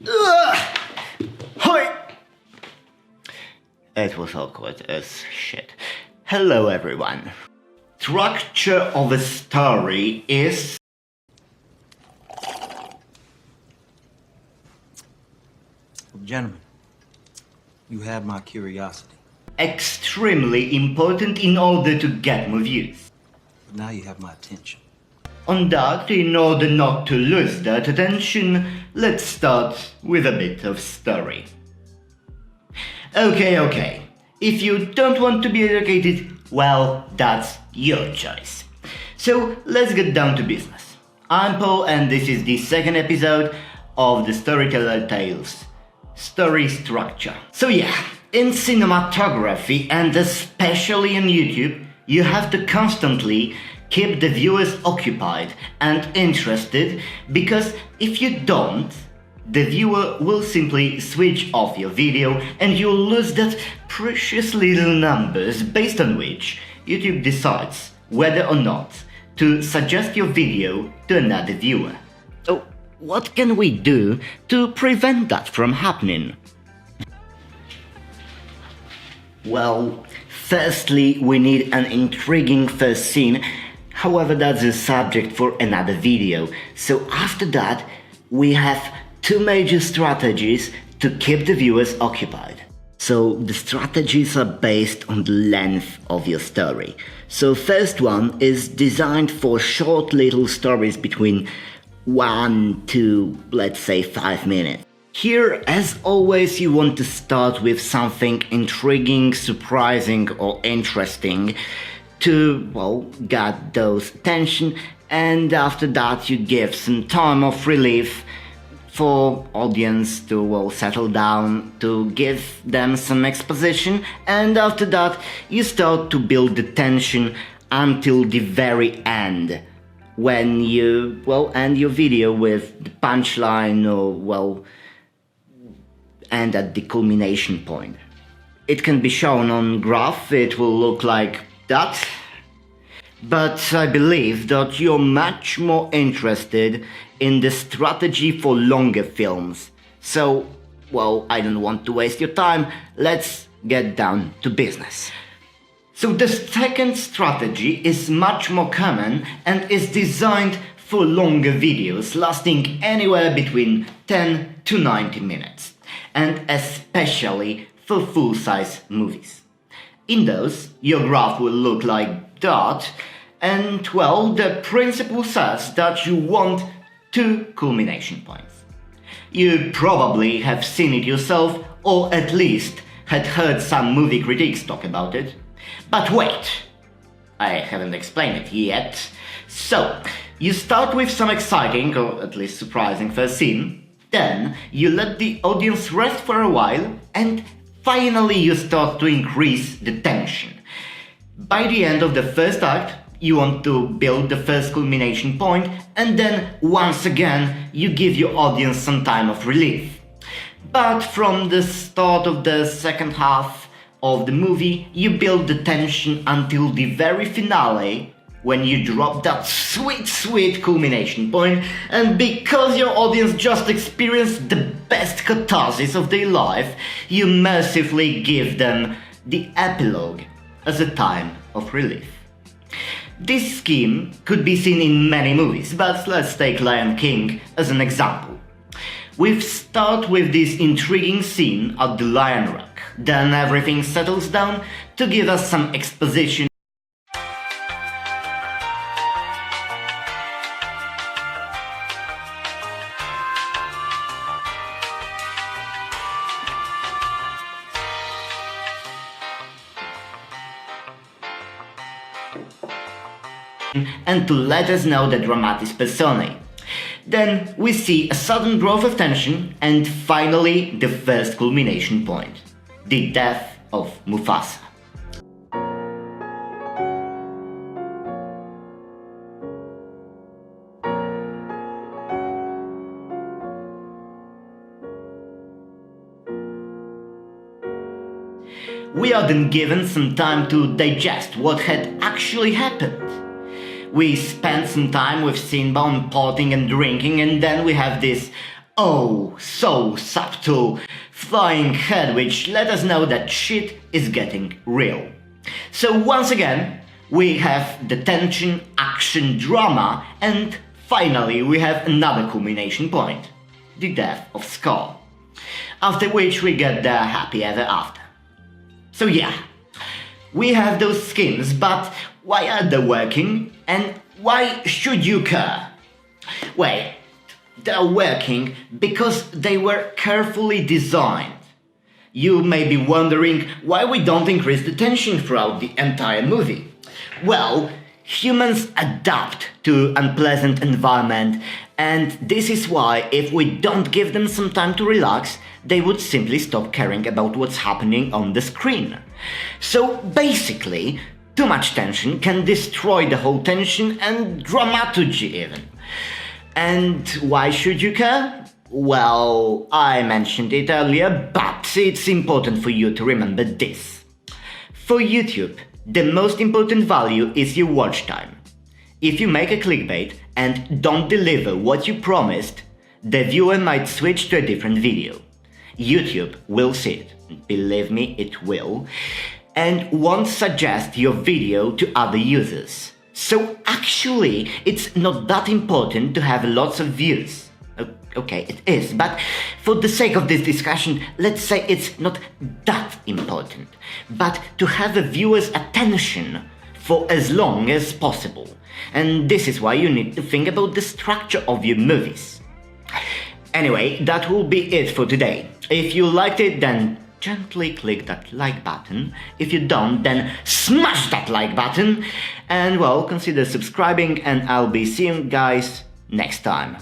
Hi! It was awkward as shit. Hello everyone. Structure of a story is Gentlemen, you have my curiosity. extremely important in order to get more views. But now you have my attention. On that, in order not to lose that attention, let's start with a bit of story. Okay. If you don't want to be educated, well, that's your choice. So let's get down to business. I'm Paul and this is the second episode of the Storyteller Tales story structure. So yeah, in cinematography and especially on YouTube, you have to constantly keep the viewers occupied and interested, because if you don't, the viewer will simply switch off your video and you'll lose that precious little numbers based on which YouTube decides whether or not to suggest your video to another viewer. So what can we do to prevent that from happening? Well, firstly, we need an intriguing first scene. However, that's a subject for another video. So after that, we have two major strategies to keep the viewers occupied. So the strategies are based on the length of your story. So first one is designed for short little stories between 1 to, let's say, 5 minutes. Here, as always, you want to start with something intriguing, surprising or interesting to, well, get those attention, and after that you give some time of relief for audience to, well, settle down, to give them some exposition, and after that you start to build the tension until the very end, when you, well, end your video with the punchline or, well, end at the culmination point. It can be shown on graph, it will look like that, but I believe that you're much more interested in the strategy for longer films. So, well, I don't want to waste your time, let's get down to business. So the second strategy is much more common and is designed for longer videos lasting anywhere between 10 to 90 minutes, and especially for full-size movies. In those, your graph will look like that, and well, the principle says that you want 2 culmination points. You probably have seen it yourself, or at least had heard some movie critics talk about it. But wait, I haven't explained it yet. So, you start with some exciting, or at least surprising first scene, then you let the audience rest for a while, and finally you start to increase the tension. By the end of the first act, you want to build the first culmination point, and then once again you give your audience some time of relief. But from the start of the second half of the movie, you build the tension until the very finale, when you drop that sweet culmination point, and because your audience just experienced the best catharsis of their life, you mercifully give them the epilogue as a time of relief. This scheme could be seen in many movies, but let's take Lion King as an example. We start with this intriguing scene at the Lion Rock, then everything settles down to give us some exposition. And to let us know the dramatis personae. Then we see a sudden growth of tension and finally the first culmination point, the death of Mufasa. We are then given some time to digest what had actually happened. We spend some time with Simba on potting and drinking, and then we have this oh so subtle flying head which let us know that shit is getting real. So once again, we have the tension, action, drama, and finally we have another culmination point, the death of Skull. After which we get the happy ever after. So yeah, we have those skins, but why are they working and why should you care? Well, they're working because they were carefully designed. You may be wondering why we don't increase the tension throughout the entire movie. Well, humans adapt to unpleasant environment, and this is why if we don't give them some time to relax, they would simply stop caring about what's happening on the screen. So basically, too much tension can destroy the whole tension and dramaturgy even. And why should you care? Well, I mentioned it earlier, but it's important for you to remember this. For YouTube, the most important value is your watch time. If you make a clickbait and don't deliver what you promised, the viewer might switch to a different video. YouTube will see it, believe me, it will, and won't suggest your video to other users. So actually, it's not that important to have lots of views. Okay, it is, but for the sake of this discussion, let's say it's not that important. But to have the viewer's attention for as long as possible. And this is why you need to think about the structure of your movies. Anyway, that will be it for today. If you liked it, then gently click that like button. If you don't, then smash that like button. And well, consider subscribing, and I'll be seeing you guys next time.